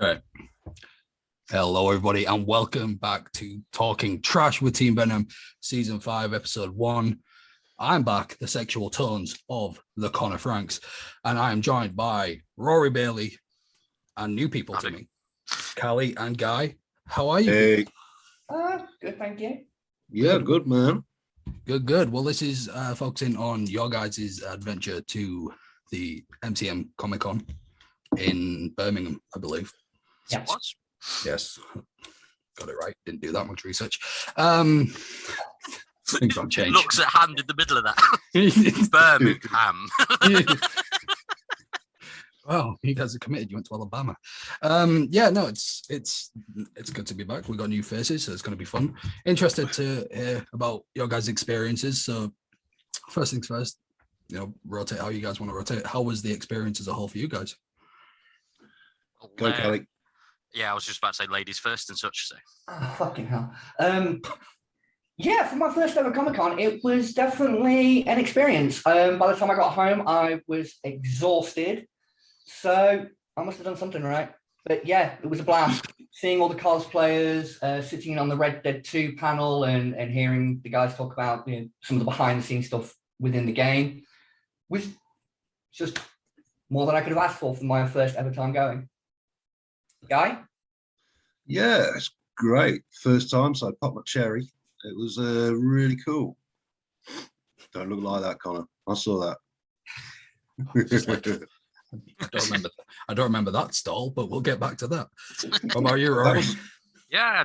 Right. Hello, everybody, and welcome back to Talking Trash with Team Venom, Season 5, Episode 1. I'm back, the sexual tones of the Connor Franks, and I am joined by Rory Bailey and new people to me, Callie and Guy. How are you? Hey. Good, thank you. Yeah, good, man. Good. Well, this is focusing on your guys' adventure to the MCM Comic-Con in Birmingham, I believe. Yes. Yes. Got it right. Didn't do that much research. Things don't change. Looks at hand in the middle of that. Birmingham. Well, you guys are committed. You went to Alabama. It's good to be back. We got new faces, so it's going to be fun. Interested to hear about your guys' experiences. So, first things first, rotate how you guys want to rotate. How was the experience as a whole for you guys? Go, Kelly. Yeah, I was just about to say ladies first and such. So. Oh, fucking hell. For my first ever Comic-Con, it was definitely an experience. By the time I got home, I was exhausted. So I must have done something right. But yeah, it was a blast. Seeing all the cosplayers, sitting on the Red Dead 2 panel and hearing the guys talk about some of the behind-the-scenes stuff within the game was just more than I could have asked for my first ever time going. Guy? Yeah, it's great. First time, so I popped my cherry. It was really cool. Don't look like that, Connor. I saw that. I don't remember that stall, but we'll get back to that. What about you, Rory? Yeah, I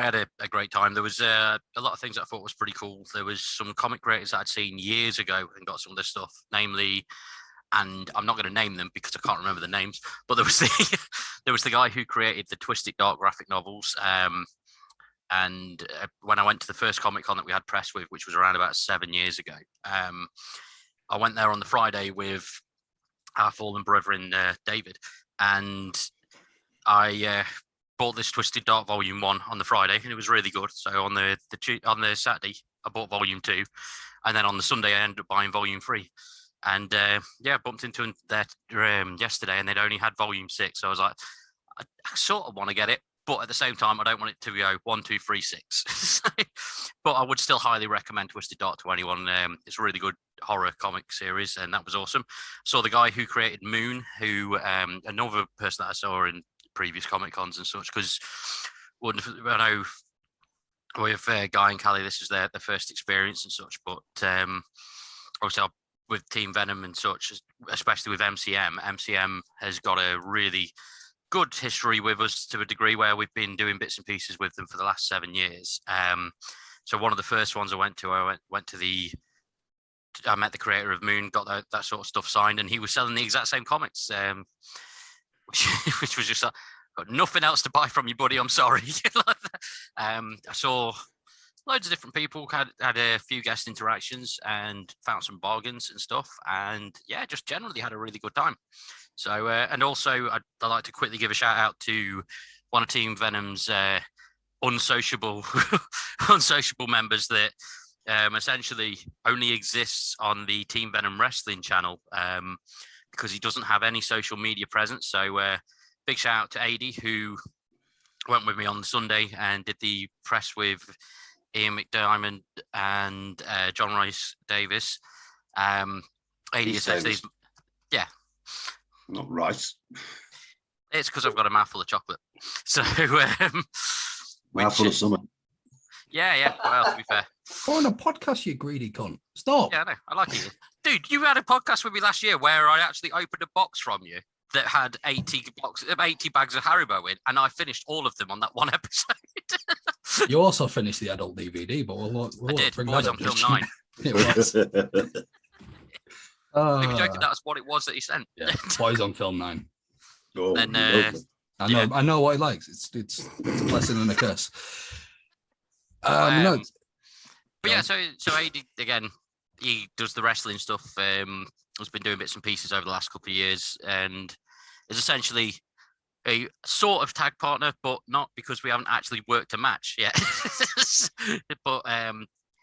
had a great time. There was a lot of things that I thought was pretty cool. There was some comic creators that I'd seen years ago and got some of their stuff, namely, and I'm not going to name them because I can't remember the names, but there was the guy who created the Twisted Dark graphic novels. And when I went to the first Comic-Con that we had press with, which was around about 7 years ago, I went there on the Friday with our fallen brethren, David, and I bought this Twisted Dark Volume 1 on the Friday, and it was really good. So on the Saturday, I bought Volume 2, and then on the Sunday, I ended up buying Volume 3. And bumped into that yesterday, and they'd only had Volume 6. So I was like, I sort of want to get it, but at the same time, I don't want it to go 1, 2, 3, 6. But I would still highly recommend Twisted Dark to anyone. It's a really good horror comic series, and that was awesome. Saw the guy who created Moon, who another person that I saw in previous Comic Cons and such, because I know with Guy and Callie, this is their first experience and such, but obviously with Team Venom and such, especially with MCM. MCM has got a really good history with us to a degree where we've been doing bits and pieces with them for the last 7 years. So one of the first ones I went to, I met the creator of Moon, got that sort of stuff signed, and he was selling the exact same comics, which was just got nothing else to buy from you, buddy. I'm sorry. I saw loads of different people, had a few guest interactions and found some bargains and stuff, and yeah, just generally had a really good time. So and also I'd like to quickly give a shout out to one of Team Venom's unsociable members that essentially only exists on the Team Venom wrestling channel because he doesn't have any social media presence. So big shout out to AD, who went with me on Sunday and did the press with Ian McDiarmid and John Rice Davis. AD essentially, yeah. Not rice. It's because I've got a mouthful of chocolate. So mouthful of summer. Yeah. Well, to be fair. Oh, on a podcast, you greedy cunt. Stop. Yeah, I know. I like it. Dude, you had a podcast with me last year where I actually opened a box from you that had 80 bags of Haribo in, and I finished all of them on that one episode. You also finished the adult DVD, but we'll I did. Boys on Film 9. It was. Maybe joking, that's what it was that he sent. Yeah, Boys on Film 9. Oh, and I know what he likes. It's a blessing and a curse. But yeah, so AD, again, he does the wrestling stuff. Has been doing bits and pieces over the last couple of years, and is essentially a sort of tag partner, but not, because we haven't actually worked a match yet. But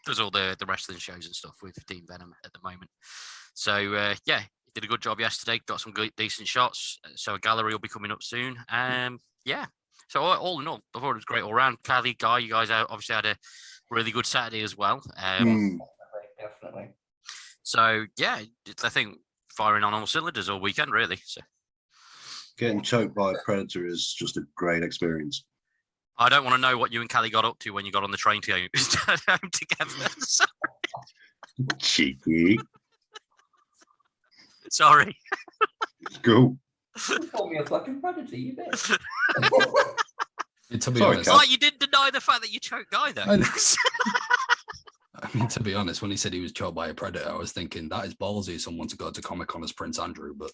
does all the wrestling shows and stuff with Team Venom at the moment. So yeah, did a good job yesterday. Got some good, decent shots. So a gallery will be coming up soon. Yeah. So all in all, I thought it was great all round. Callie, Guy, you guys obviously had a really good Saturday as well. Definitely. So yeah, I think firing on all cylinders all weekend really. So Getting choked by a predator is just a great experience. I don't want to know what you and Callie got up to when you got on the train to go home together. Cheeky. Sorry. Cool. You called me a fucking predator, you bitch. To be Sorry, honest, Cal. Like you didn't deny the fact that you choked Guy though. I mean, to be honest, when he said he was choked by a predator, I was thinking that is ballsy of someone to go to Comic-Con as Prince Andrew, but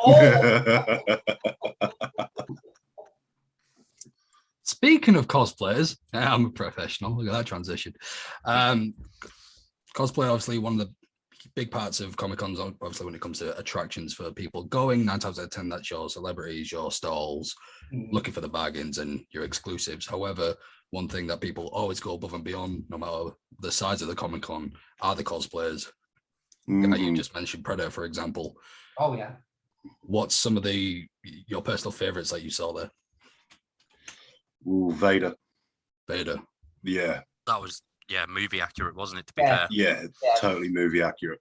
Oh, speaking of cosplayers, I'm a professional. Look at that transition. Cosplay, obviously, one of the big parts of Comic-Cons, obviously, when it comes to attractions for people going, 9 times out of 10, that's your celebrities, your stalls, looking for the bargains and your exclusives. However, one thing that people always go above and beyond, no matter the size of the Comic-Con, are the cosplayers. You just mentioned Predator, for example. oh yeah. What's some of your personal favorites that you saw there? Ooh, Vader. Vader. Yeah. That was movie accurate, wasn't it? To be Yeah. fair. Yeah, totally movie accurate.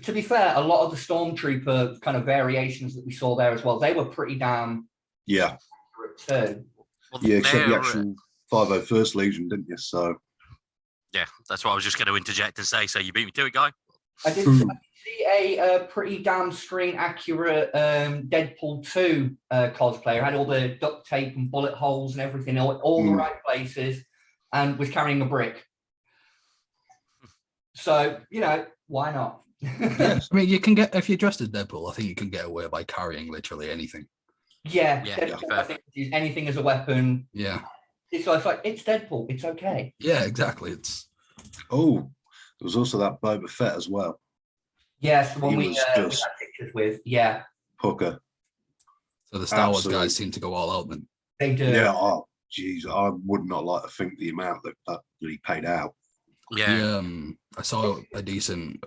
To be fair, a lot of the Stormtrooper kind of variations that we saw there as well, they were pretty damn Yeah. accurate too. Well, Yeah, except the actual 501st Legion, didn't you? So yeah, that's what I was just going to interject and say. So you beat me to it, Guy. I did see a pretty damn screen accurate Deadpool 2 cosplayer. Had all the duct tape and bullet holes and everything, all the right places, and was carrying a brick. So, why not? Yes. I mean, you can get, if you're dressed as Deadpool, I think you can get away by carrying literally anything. Yeah, Yeah, Deadpool, I think use anything as a weapon. Yeah. It's like it's Deadpool. It's okay. Yeah, exactly. oh, there was also that Boba Fett as well. Yes, the one He we was had just- pictures with. Yeah, Hooker. So the Star Wars Absolutely. guys seem to go all out then. they do. Yeah. Oh, geez, I would not like to think the amount that he paid out. Yeah. I saw a decent,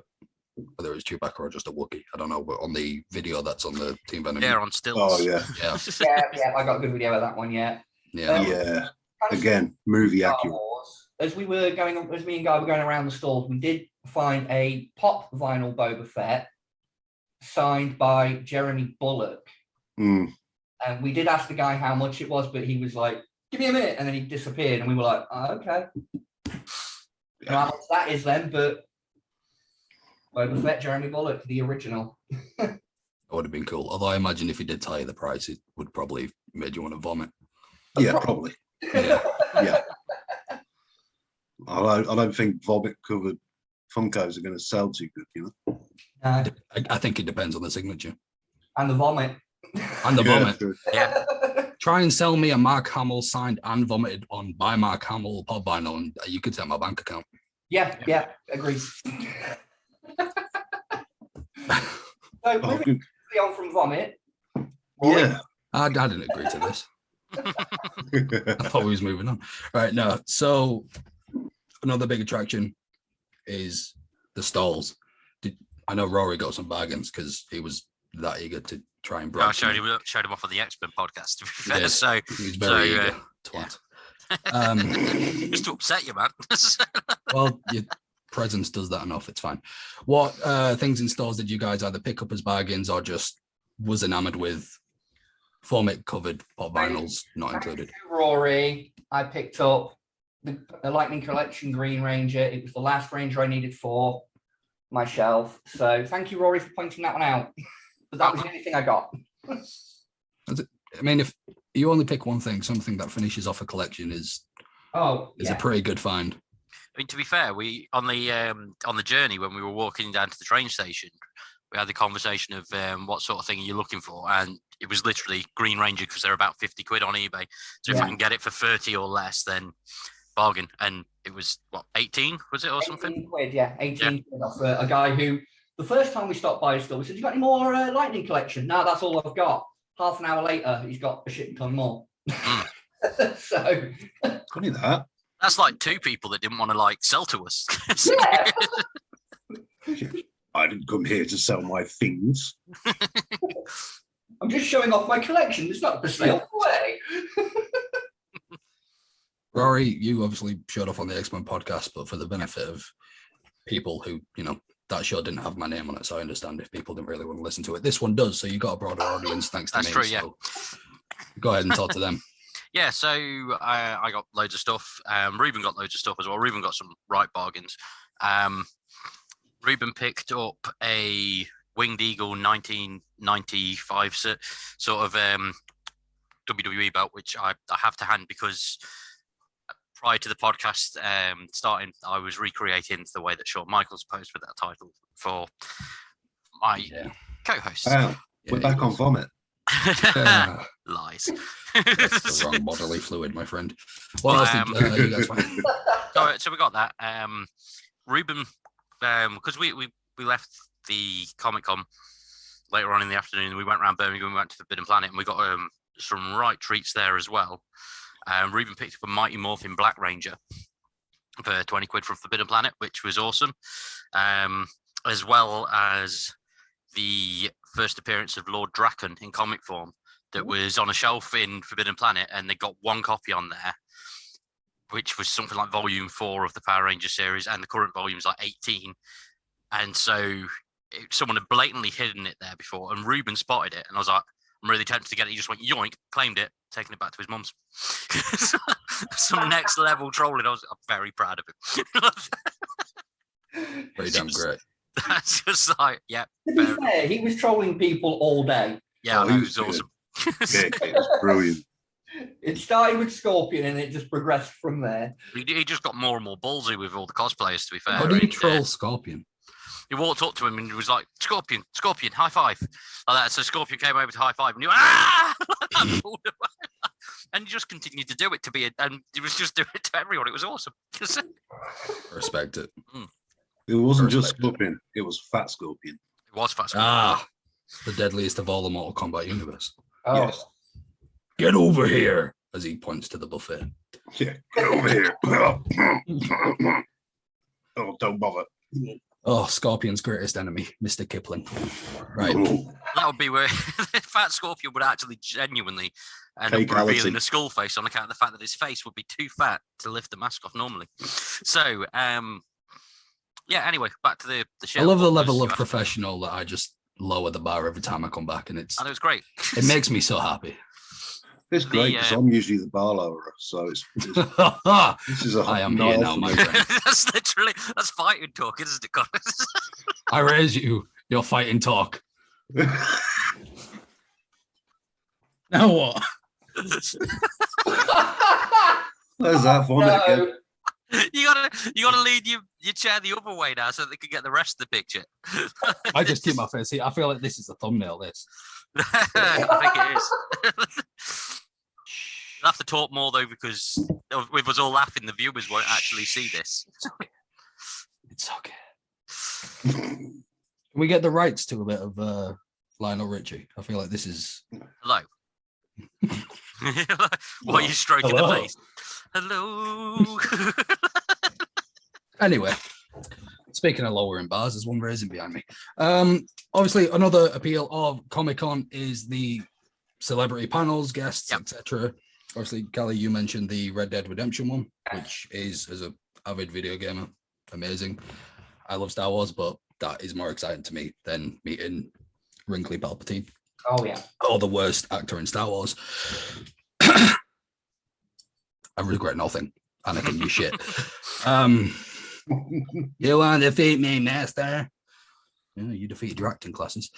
whether it was Chewbacca or just a Wookiee, I don't know, but on the video that's on the Team Venom. Yeah, on stilts. Oh yeah, Yeah. Yeah, I got a good video of that one. Yeah. Yeah. yeah. Again, movie Star accurate. Wars, as me and Guy were going around the stalls, we did find a pop vinyl Boba Fett signed by Jeremy Bullock. Mm. And we did ask the guy how much it was, but he was like, give me a minute. And then he disappeared. And we were like, oh, okay. I don't know how much that is then, but Boba Fett, Jeremy Bullock, the original. That would have been cool. Although I imagine if he did tell you the price, it would probably made you want to vomit. Yeah, probably. Yeah. Yeah. I don't think vomit-covered Funkos are going to sell too good, I think it depends on the signature. And the vomit. And the vomit. True. Yeah. Try and sell me a Mark Hamill signed and vomited on by Mark Hamill pop vinyl, and you could take my bank account. Yeah, agreed. So Oh, moving good. on from vomit. Yeah. I didn't agree to this. I thought we was moving on. Right, no. So another big attraction is the stalls. I know Rory got some bargains because he was that eager to try and I break. showed him off on the X-Men podcast. To be fair, Yeah. so He was very So, eager. Twat. just to upset you, man. Well, your presence does that enough. It's fine. What things in stores did you guys either pick up as bargains or just was enamored with? Vomit covered pop vinyls not included. Rory, I picked up the Lightning Collection Green Ranger. It was the last Ranger I needed for my shelf. So thank you, Rory, for pointing that one out. But that was the only thing I got. I mean, if you only pick one thing, something that finishes off a collection is a pretty good find. I mean, to be fair, we on the journey when we were walking down to the train station, we had the conversation of what sort of thing are you looking for, and it was literally Green Ranger because they're about 50 quid on eBay. So if I can get it for 30 or less, then bargain. And it was what, 18 was it or 18 something? quid, yeah, 18 quid off a guy who the first time we stopped by his store, we said, "You got any more Lightning Collection?" No, that's all I've got. Half an hour later, he's got a shit ton more. So Funny that. That's like two people that didn't want to sell to us. yeah. I didn't come here to sell my things. I'm just showing off my collection. It's not for sale. Way. Rory, you obviously showed off on the X-Men podcast, but for the benefit of people who, that show didn't have my name on it, so I understand if people didn't really want to listen to it. This one does, so you got a broader audience thanks to That's me. true, so go ahead and talk to them. Yeah, so I got loads of stuff. Ruben got loads of stuff as well. Ruben got some right bargains. Ruben picked up a Winged Eagle 1995 sort of WWE belt, which I have to hand because prior to the podcast starting, I was recreating the way that Shawn Michaels posed with that title for my co-host. Wow, we're back on vomit. Lies. That's the wrong bodily fluid, my friend. What else did you guys find? So we got that. Ruben, because we left the Comic-Con later on in the afternoon, we went around Birmingham, we went to Forbidden Planet, and we got some right treats there as well. Ruben picked up a Mighty Morphin Black Ranger for 20 quid from Forbidden Planet, which was awesome. As well as the first appearance of Lord Draken in comic form that was on a shelf in Forbidden Planet, and they got one copy on there, which was something like volume 4 of the Power Ranger series, and the current volume's like 18. And so someone had blatantly hidden it there before, and Ruben spotted it, and I was like, I'm really tempted to get it. He just went yoink, claimed it, taking it back to his mum's. Some next level trolling. I'm very proud of him. Very damn great. That's just like, yeah. To be fair, he was trolling people all day. Yeah, he it was was awesome. Yeah, it was brilliant. It started with Scorpion and it just progressed from there. He just got more and more ballsy with all the cosplayers, to be fair. How do you troll Scorpion? He walked up to him and he was like, Scorpion, high five. Like that. So Scorpion came over to high five and he went, ah! And he just continued to do it and he was just doing it to everyone. It was awesome. Respect it. It wasn't just Scorpion, it was Fat Scorpion. It was fast. The deadliest of all the Mortal Kombat universe. Oh, Yes. Get over here, as he points to the buffet. Yeah, get over here. Oh, don't bother. Oh, Scorpion's greatest enemy, Mr. Kipling. Right. Oh, That would be where Fat Scorpion would actually genuinely end up Fatality. revealing a skull face on account of the fact that his face would be too fat to lift the mask off normally. So, yeah, anyway, back to the show. I love the level of professional that I just lower the bar every time I come back, and And it was great. it makes me so happy. it's great because I'm usually the bar lowerer, so it's I this is a am night here off now, for my me. friend. That's fighting talk, isn't it, Connor? I raise you, your fighting talk. Now what? There's that vomit again. You gotta lead your chair the other way now so they can get the rest of the picture. I just keep my face here. I feel like this is the thumbnail, this. I think it is. You'll have to talk more though, because with us all laughing, the viewers won't actually see this. It's okay. Can we get the rights to a bit of Lionel Richie? I feel like this is. Hello. What are you stroking Hello. the face? Hello. Anyway, speaking of lowering bars, there's one raising behind me. Obviously, another appeal of Comic-Con is the celebrity panels, guests, etc. Obviously, Callie, you mentioned the Red Dead Redemption one, which is, as an avid video gamer, amazing. I love Star Wars, but that is more exciting to me than meeting Wrinkly Palpatine. oh yeah. Or the worst actor in Star Wars. I regret nothing. Anakin, you shit. You want to defeat me, master? Yeah, you defeated your acting classes.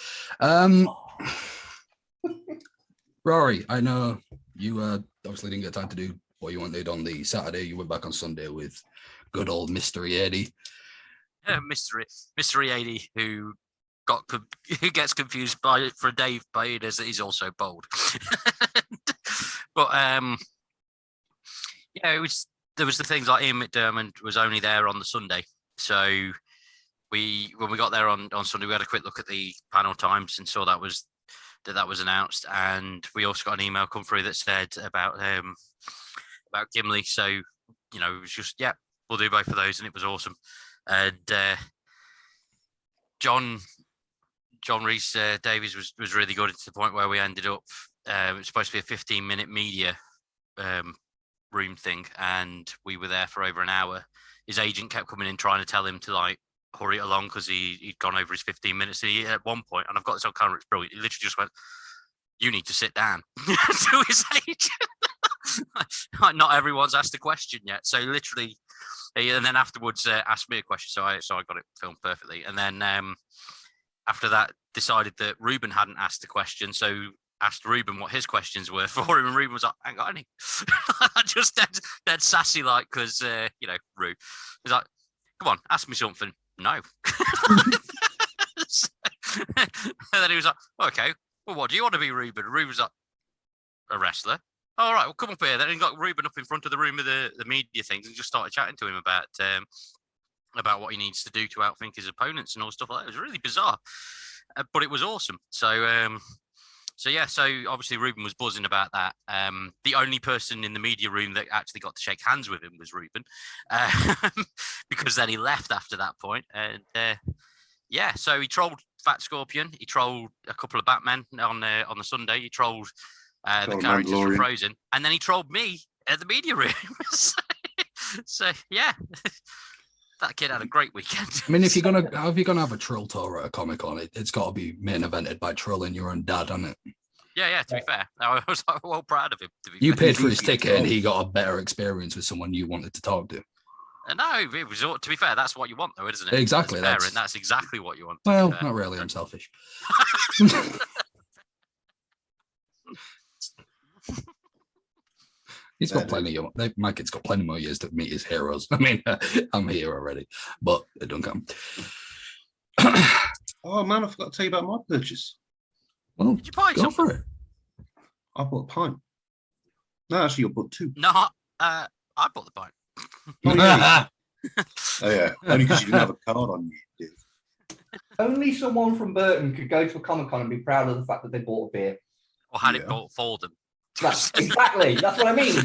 Rory, I know you obviously didn't get time to do what you wanted on the Saturday. You went back on Sunday with good old Mystery Eddie. Mystery 80, who gets confused for Dave by as he's also bold. But yeah, there was the things like Ian McDermott was only there on the Sunday, so when we got there on Sunday, we had a quick look at the panel times and saw that was announced, and we also got an email come through that said about Gimli. So it was just we'll do both of those, and it was awesome. And John Rhys Davies was really good to the point where we ended up. It was supposed to be a 15-minute media room thing, and we were there for over an hour. His agent kept coming in trying to tell him to like hurry it along because he'd gone over his 15 minutes. And he, at one point, and I've got this on camera, it's brilliant. He literally just went, "You need to sit down," to his agent. Like, not everyone's asked a question yet, so literally. And then afterwards, asked me a question, so I got it filmed perfectly. And then after that, decided that Ruben hadn't asked the question, so asked Ruben what his questions were for him, and Ruben was like, "I ain't got any." Just dead sassy, like, because Rue. He's like, "Come on, ask me something." No. And then he was like, "Okay, well, what do you want to be, Ruben?" Ruben was like, "A wrestler." All right, well, come up here. Then he got Ruben up in front of the room of the media things and just started chatting to him about what he needs to do to outthink his opponents and all stuff like that. It was really bizarre, but it was awesome. So obviously Ruben was buzzing about that. The only person in the media room that actually got to shake hands with him was Ruben, because then he left after that point. And so he trolled Fat Scorpion. He trolled a couple of Batmen on the Sunday. He trolled the characters from Frozen, and then he trolled me at the media room. so yeah. That kid had a great weekend. I mean, if you're gonna have a troll tour at a Comic-Con, it's got to be main evented by trolling your own dad, hasn't it? Yeah. To be fair, I was well proud of him. You paid for his ticket, and he got a better experience with someone you wanted to talk to. No, it was. To be fair, that's what you want, though, isn't it? Exactly. That's exactly what you want. Well, not really. I'm selfish. He's got plenty of. My kid's got plenty more years to meet his heroes. I mean, I'm here already, but it don't come. Oh man, I forgot to tell you about my purchase. Well, did you buy go for it. I bought a pint. No, actually, you bought two. No, I bought the pint. Oh yeah, only because you didn't have a card on you. Only someone from Burton could go to a Comic-Con and be proud of the fact that they bought a beer. Or had it bought for them. Exactly. That's what I mean.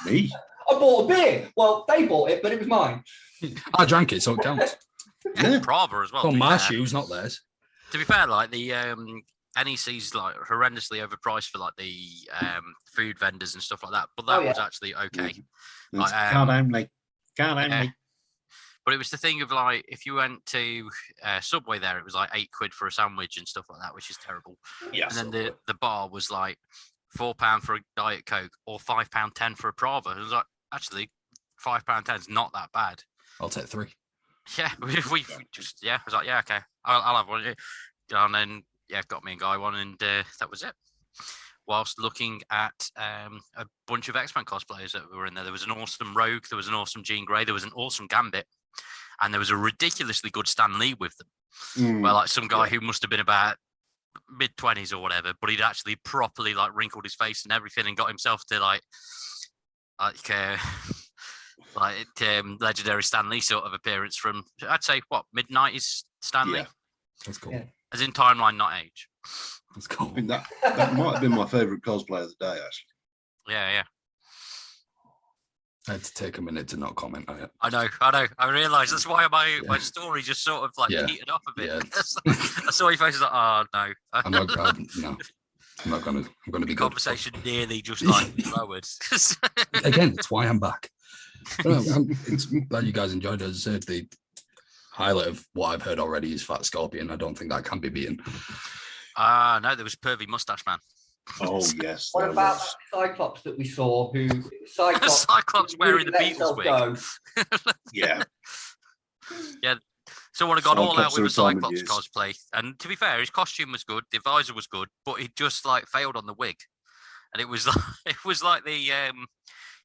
Me? I bought a beer. Well, they bought it, but it was mine. I drank it, so it counts. Yeah, Prava as well. On my shoes, not theirs. To be fair, like the N.E.C's like horrendously overpriced for like the food vendors and stuff like that, but that was actually okay. Like, but it was the thing of like if you went to Subway there, it was like £8 for a sandwich and stuff like that, which is terrible. Yeah. And then the bar was like £4 for a Diet Coke or £5.10 for a Prava. It was like actually £5.10 is not that bad. I'll take 3. Yeah, we just I was like, yeah, okay, I'll have one. And then got me and Guy one, and that was it. Whilst looking at a bunch of X-Men cosplayers that were in there. There was an awesome Rogue, there was an awesome Jean Grey, there was an awesome Gambit, and there was a ridiculously good Stan Lee with them. Where like some guy who must have been about mid-20s or whatever, but he'd actually properly like wrinkled his face and everything and got himself to like legendary Stan Lee sort of appearance from, I'd say, what, mid-90s Stan Lee? Yeah. That's cool. Yeah. As in timeline, not age. That's cool. I think that might have been my favourite cosplay of the day, actually. Yeah. I had to take a minute to not comment on it. I know. I realised that's why my story just sort of like heated up a bit. Yeah. I saw your face like, oh no. I'm not gonna be conversation good. Nearly just like lowered. Again, it's why I'm back. It's glad you guys enjoyed it. As I said, the highlight of what I've heard already is Fat Scorpion. I don't think that can be beaten. No, there was Pervy Mustache Man. Oh yes. What about that Cyclops that we saw? Cyclops wearing the Beatles wig. Yeah. Yeah. Someone had gone all out with a Cyclops cosplay, and to be fair, his costume was good, the visor was good, but he just like failed on the wig, and it was like the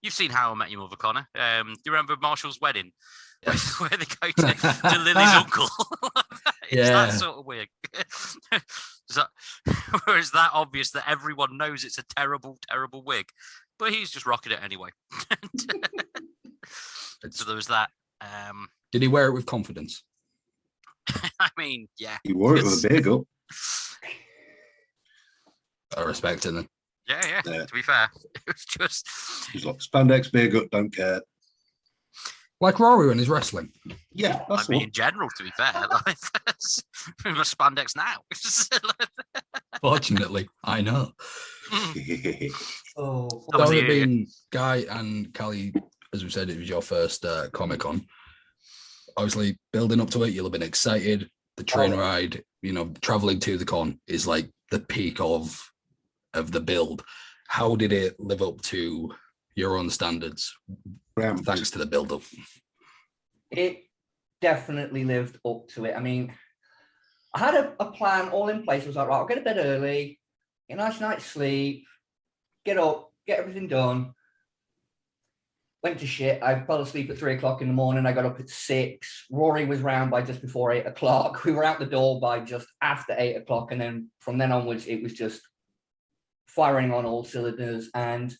you've seen How I Met Your Mother, Connor. Do you remember Marshall's wedding? Yes. Where they go to Lily's uncle. It's that sort of wig. Or is that obvious that everyone knows it's a terrible, terrible wig, but he's just rocking it anyway. So there was that. Did he wear it with confidence? I mean, yeah. He wore it with a big up. I respect it then. Yeah. To be fair, it was just. He's like spandex, big up, don't care. Like Rory when he's wrestling. Yeah, I that's mean, what. in general, to be fair, like, we must spandex now. Fortunately, I know. Oh, That was So the it year. been Guy and Callie, as we said, it was your first Comic Con. Obviously, building up to it, you'll have been excited. The train Oh. ride, traveling to the con is like the peak of the build. How did it live up to your own standards? Cramped. Thanks to the build up. It definitely lived up to it. I mean, I had a plan all in place. I was like, right, I'll get to bed early, get a nice night's sleep, get up, get everything done. Went to shit. I fell asleep at 3 o'clock in the morning. I got up at 6. Rory was round by just before 8 o'clock. We were out the door by just after 8 o'clock. And then from then onwards, it was just firing on all cylinders. And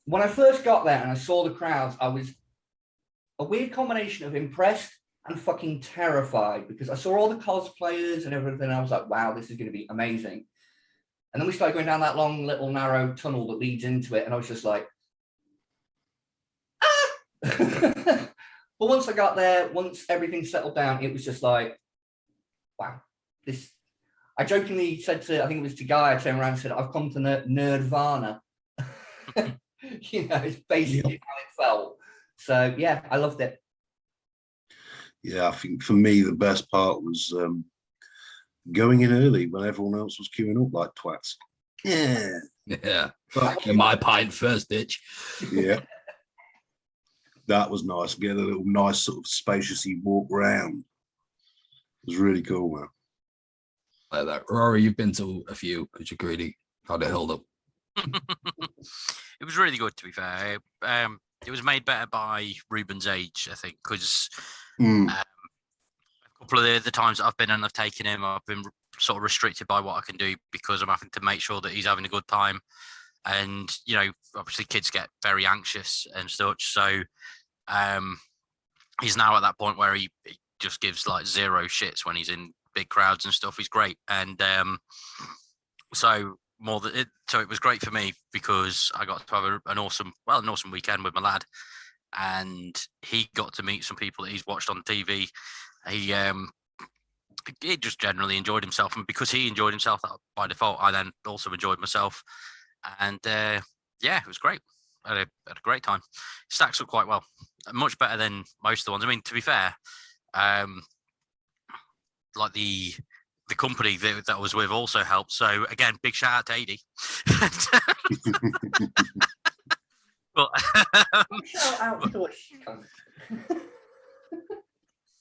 when I first got there and I saw the crowds, I was a weird combination of impressed and fucking terrified because I saw all the cosplayers and everything. And I was like, wow, this is going to be amazing. And then we started going down that long, little, narrow tunnel that leads into it. And I was just like, ah! But once I got there, once everything settled down, it was just like, wow, this. I jokingly said to, I think it was to Guy, I turned around and said, I've come to Nerdvana. It's basically how it felt. So yeah, I loved it. Yeah, I think for me the best part was going in early when everyone else was queuing up like twats. Yeah. Fuck you. My pint first, bitch. Yeah. That was nice. Get a little nice sort of spaciously walk round. It was really cool, man. Like that. Rory, you've been to a few because you're greedy. How'd it hold up? It was really good, to be fair. It was made better by Ruben's age, I think, because a couple of the times that I've been and I've taken him, I've been sort of restricted by what I can do because I'm having to make sure that he's having a good time. And, obviously kids get very anxious and such. So he's now at that point where he just gives like zero shits when he's in big crowds and stuff. He's great. And so it was great for me because I got to have an awesome weekend with my lad, and he got to meet some people that he's watched on TV. He just generally enjoyed himself, and because he enjoyed himself by default, I then also enjoyed myself. And it was great. I had a great time. Stacks up quite well, much better than most of the ones. I mean, to be fair, like the company that I was with also helped. So again, big shout out to AD. But Shout out to us.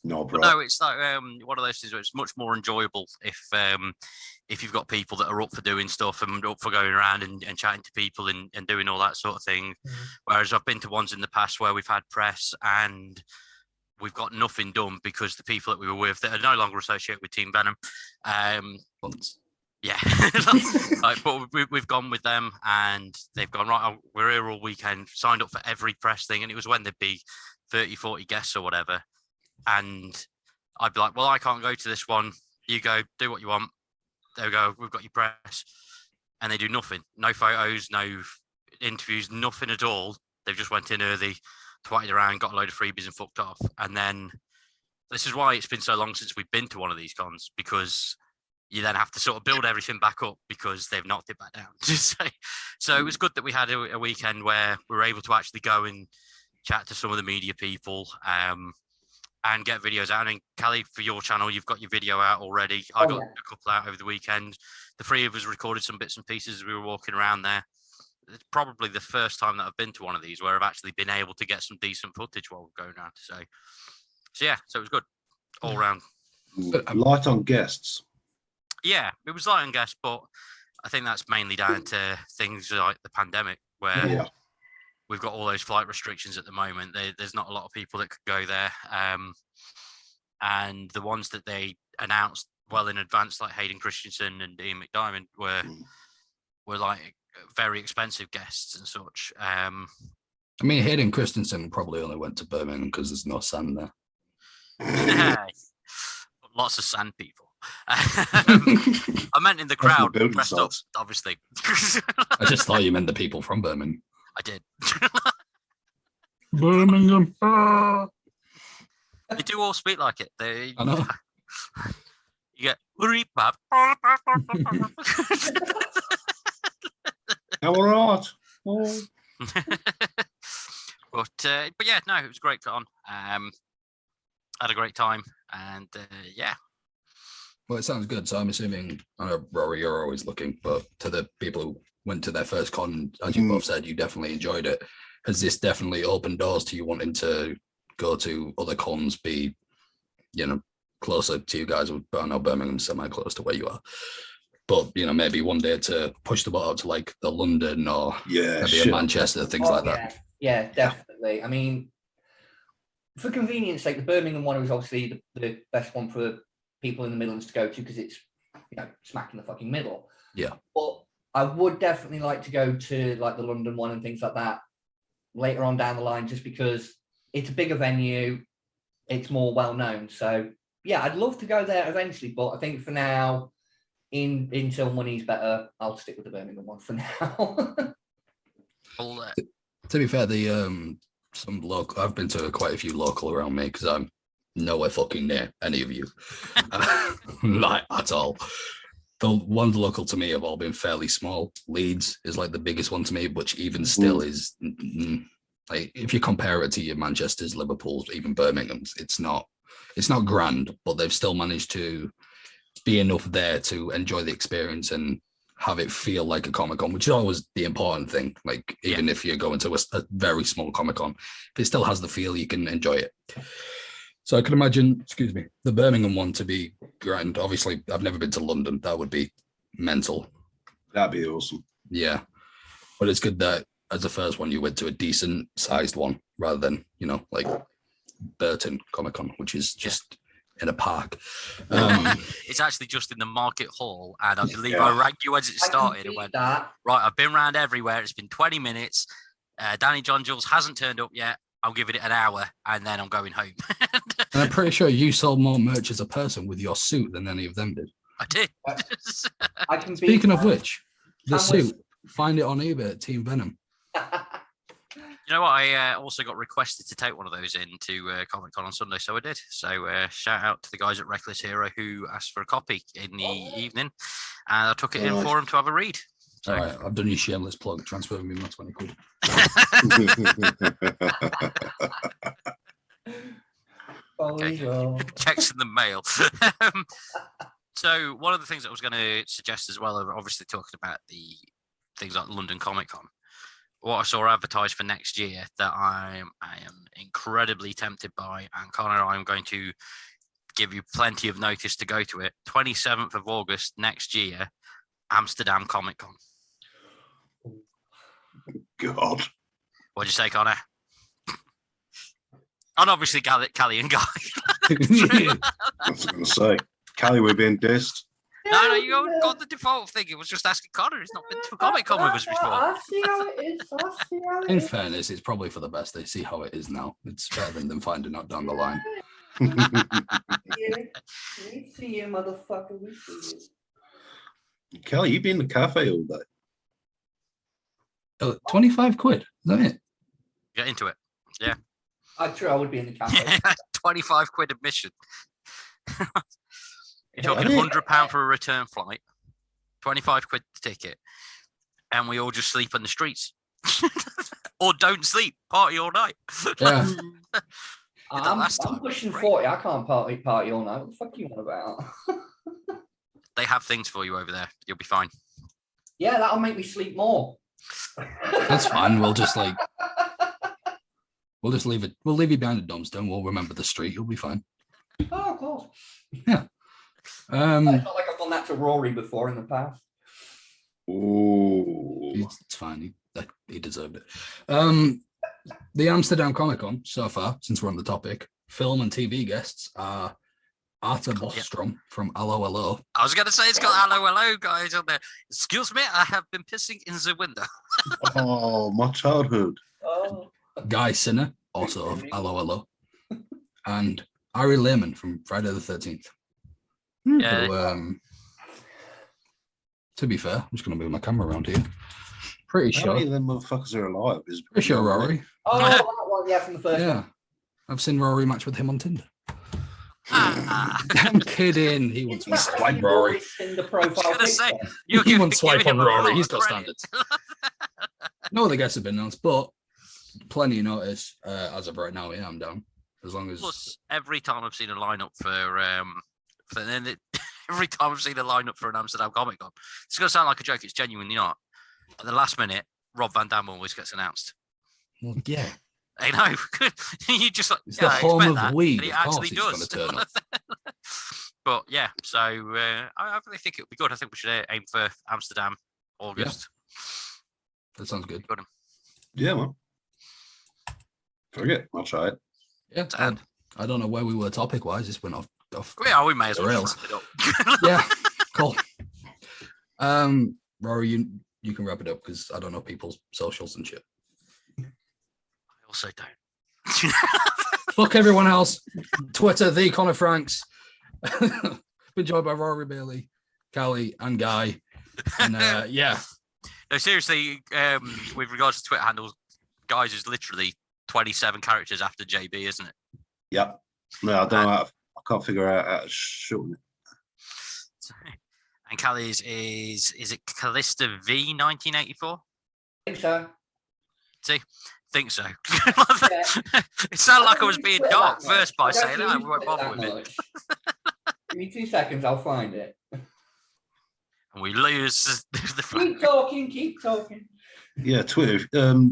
No, bro. but no, it's like one of those things where it's much more enjoyable if you've got people that are up for doing stuff and up for going around and chatting to people and doing all that sort of thing. Mm-hmm. Whereas I've been to ones in the past where we've had press and we've got nothing done because the people that we were with that are no longer associated with Team Venom. Yeah, but we've gone with them and they've gone, right, we're here all weekend, signed up for every press thing. And it was when there'd be 30, 40 guests or whatever. And I'd be like, well, I can't go to this one. You go, do what you want. There we go. We've got your press. And they do nothing. No photos, no interviews, nothing at all. They've just went in early, twatted around, got a load of freebies and fucked off. And then this is why it's been so long since we've been to one of these cons, because you then have to sort of build everything back up because they've knocked it back down. So it was good that we had a weekend where we were able to actually go and chat to some of the media people and get videos out. And Callie, for your channel, you've got your video out already. I got a couple out over the weekend. The three of us recorded some bits and pieces as we were walking around there. It's probably the first time that I've been to one of these where I've actually been able to get some decent footage while we're going around. So it was good all around. Light on guests. Yeah, it was light on guests, but I think that's mainly down to things like the pandemic where we've got all those flight restrictions at the moment. There's not a lot of people that could go there. And the ones that they announced well in advance, like Hayden Christensen and Ian McDiamond, were like very expensive guests and such. I mean, Hayden Christensen probably only went to Birmingham because there's no sand there. Lots of sand people. I meant in the crowd, dressed up, obviously. I just thought you meant the people from Birmingham. I did. Birmingham. Ah. They do all speak like it. They, I know. You get "Hurry, Bob." All right. Oh. But yeah, no, it was a great con. Had a great time, and yeah. Well, it sounds good. So I'm assuming, I know, Rory, you're always looking, but to the people who went to their first con, as you both said, you definitely enjoyed it. Has this definitely opened doors to you wanting to go to other cons, be, you know, closer to you guys? I know Birmingham's semi-close to where you are. But, you know, maybe one day to push the boat out to like the London or maybe a Manchester, things like that. Yeah, definitely. I mean, for convenience sake, the Birmingham one was obviously the best one for people in the Midlands to go to because it's, you know, smack in the fucking middle. Yeah. But I would definitely like to go to like the London one and things like that later on down the line, just because it's a bigger venue, it's more well known. So yeah, I'd love to go there eventually, but I think for now, until money's better, I'll stick with the Birmingham one for now. To be fair, the some local, I've been to quite a few local around me because I'm nowhere fucking near any of you, like at all. The ones local to me have all been fairly small. Leeds is like the biggest one to me, which even still is like, if you compare it to your Manchester's, Liverpool's, even Birmingham's, it's not grand, but they've still managed to be enough there to enjoy the experience and have it feel like a Comic-Con, which is always the important thing. Like, even if you're going to a very small Comic-Con, if it still has the feel, you can enjoy it. So I can imagine, the Birmingham one to be grand. Obviously, I've never been to London. That would be mental. That'd be awesome. Yeah. But it's good that as the first one, you went to a decent sized one rather than, you know, like Burton Comic-Con, which is just in a park. It's actually just in the market hall, and I believe I rang you as it started and went, right, I've been around everywhere. It's been 20 minutes. Danny John Jules hasn't turned up yet. I'll give it an hour and then I'm going home. And I'm pretty sure you sold more merch as a person with your suit than any of them did. I did. Speaking of which, the suit, find it on eBay at Team Venom. You know what? I also got requested to take one of those into Comic Con on Sunday, so I did. So shout out to the guys at Reckless Hero who asked for a copy in the evening, and I took it in for them to have a read. So. All right, I've done your shameless plug. Transfer me my 20 quid. Okay. Checks in the mail. So one of the things that I was going to suggest as well, obviously talking about the things like London Comic Con, what I saw advertised for next year that I am incredibly tempted by, and Connor and I am going to give you plenty of notice to go to it. 27th of August next year, Amsterdam Comic Con. God. What'd you say, Connor? And obviously Callie and Guy. I was going to say, Callie, we're being dissed. No, you got the default thing. It was just asking Connor. He's not been to a Comic Con with us before. I see how it is. In fairness, it's probably for the best. They see how it is now. It's better than them finding out down the line. We see you, motherfucker. We see you. Kelly, you've been in the cafe all day. 25 quid, is that it? Get into it. Yeah. True, I would be in the cafe. 25 quid admission. You're talking £100 for a return flight, 25 quid the ticket, and we all just sleep on the streets. Or don't sleep, party all night. Yeah. I'm pushing 40. I can't party all night. What the fuck are you on about? They have things for you over there. You'll be fine. Yeah, that'll make me sleep more. That's fine. We'll just leave it. We'll leave you behind the dumpster and we'll remember the street. You'll be fine. Oh, of course. Yeah. It's not like I've done that to Rory before in the past. Oh, it's fine. He deserved it. The Amsterdam Comic Con so far, since we're on the topic, film and TV guests are Arta Bostrom from Hello Hello. I was going to say it's got Hello Hello guys on there. Excuse me, I have been pissing in the window. Oh, my childhood. Oh. Guy Sinner, also of Hello Hello. And Ari Lehman from Friday the 13th. Yeah. So, to be fair, I'm just going to move my camera around here. Pretty How sure. many of them motherfuckers are alive? Pretty sure, Rory. Oh, that Oh, yeah, from the first Yeah. one. I've seen Rory match with him on Tinder. Ah. I'm kidding. He wants me to swipe Rory. Tinder I was profile gonna say, picture. you're He giving won't swipe him on a Rory. lot He's of got credit. standards. No other guests have been announced, but plenty of notice as of right now. Yeah, I'm down. As long as Plus, every time I've seen a lineup every time I've seen a lineup for an Amsterdam Comic Con, it's gonna sound like a joke. It's genuinely not. At the last minute, Rob Van Dam always gets announced. well, yeah, I know. You just like, it's yeah, the I home expect of that, weed. and he Of course, actually he's going does. to turn up. But yeah, so I really think it would be good. I think we should aim for Amsterdam, August. That sounds good. Good. Yeah, man. Forget. I'll try it. Yeah, I don't know where we were topic wise. This went off. Yeah, we may as well Rails. just wrap it up. Yeah, cool. Rory, you can wrap it up because I don't know people's socials and shit. I also don't. Fuck everyone else. Twitter, the Connor Franks. Been joined by Rory Bailey, Callie, and Guy. And yeah. No, seriously, with regards to Twitter handles, guys is literally 27 characters after JB, isn't it? Yep. No, I don't know. I can't figure out how to shorten it. And Callie's is it Callista V 1984? I think so. Think so. It sounded like I was being dark first by saying that. I won't bother with it. Give me 2 seconds, I'll find it. And we lose the Keep talking. Yeah, Twitter.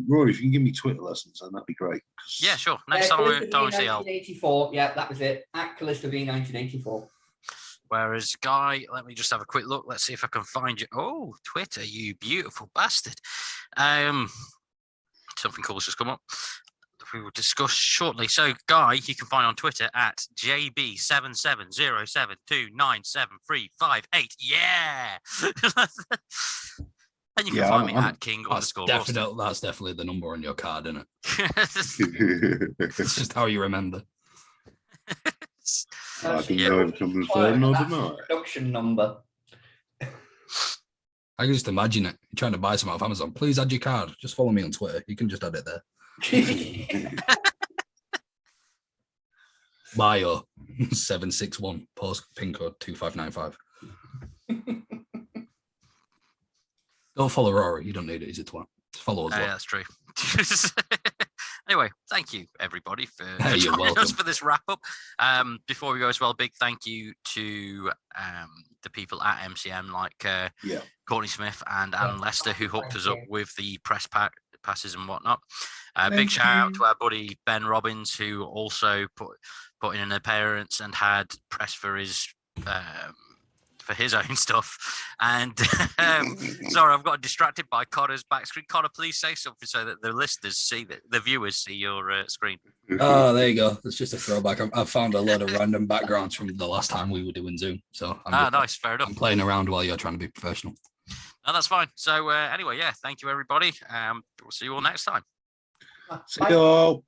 Rory, if you can give me Twitter lessons, then that'd be great. Yeah, sure. Next time we don't see how. 1984. Yeah, that was it. At Callista V 1984. Whereas Guy, let me just have a quick look. Let's see if I can find you. Oh, Twitter, you beautiful bastard. Something cool's just come up. We will discuss shortly. So, Guy, you can find on Twitter at JB77072973558. Yeah. And you can find me at King That's _Roasted. definitely the number on your card, isn't it? It's just how you remember. I can go and come and say no tonight. Production number. I can just imagine it. You're trying to buy something off Amazon. Please add your card. Just follow me on Twitter. You can just add it there. Bio 761 post pin code 2595. Don't follow Rory. You don't need it. He's a twat. Just follow us. Yeah, that's true. Anyway, thank you everybody for Hey, you're joining us welcome. for this wrap up. Before we go as well, big thank you to the people at MCM like Courtney Smith and Anne Lester who hooked us up with the press passes and whatnot. Big shout out to our buddy Ben Robbins who also put in an appearance and had press for his own stuff. And sorry, I've got distracted by Connor's back screen. Connor, please say something so that the listeners see that the viewers see your screen. Oh, there you go. It's just a throwback. I found a lot of random backgrounds from the last time we were doing Zoom. So Nice, fair enough. I'm playing around while you're trying to be professional. No, that's fine. So anyway, yeah, thank you everybody. We'll see you all next time. See you all.